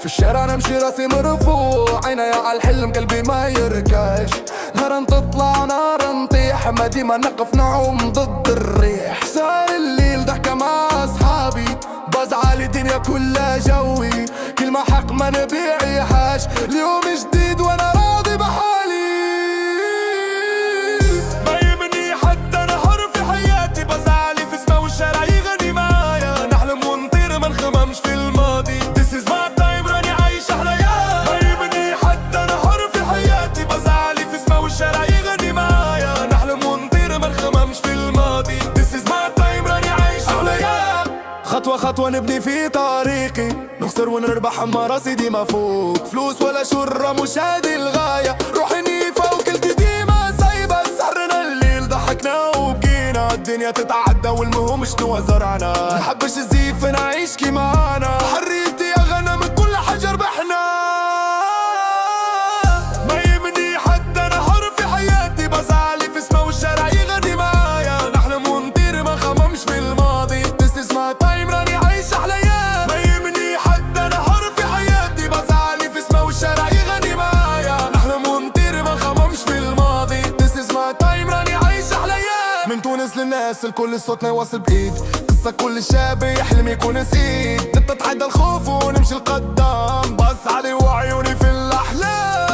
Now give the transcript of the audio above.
في الشارع نمشي راسي مرفوع، عيني على الحلم قلبي ما يركش. نهار تطلع نهار نطيح، ما ديما نقف نعوم ضد الريح. صار الليل ضحكة مع أصحابي، بزعل الدنيا كلها جوي. كلمة حق ما نبيعيهاش، اليوم جديد وانا راضي بحالي. ما يهمني حتى نهار في حياتي، بزعلي في سما والشارع يغني معايا. نحلم ونطير ما نخممش في الماضي، This is my time راني عايش أحليا. ما يهمني حتى نهار في حياتي، بزعلي في سما والشارع يغني معايا. نحلم ونطير ما نخممش في الماضي، This is my time راني عايش أحليا. خطوة خطوة نبني في طريقي، نخسر ونربح اما راسي ديما فوق. فلوس ولا شهرة مش هادي الغاية، روحي نيفة وكلتي ديما سايبة. سهرنا الليل ضحكنا وبكينا، الدنيا تتعدى والمهم شنو زرعنا. نحبش الزيف نعيش كيما انا، حريتي يا غنم كل حجر بحنا. ما يهمني حتى نهار في حياتي، بزعلي في سما والشارع يغني معايا. نحلم ونطير ما نخممش في الماضي، This is my time راني عايش أحليا. ما يهمني حتى نهار في حياتي، بزعلي في سما والشارع يغني معايا. نحلم ونطير ما نخممش في الماضي، This is my time راني عايش أحليا. من تونس للناس الكل صوتنا يواصل بإيد، قصة كل شاب يحلم يكون سعيد. نتتحدى الخوف ونمشي لقدام، بس علي وعيوني في الأحلام.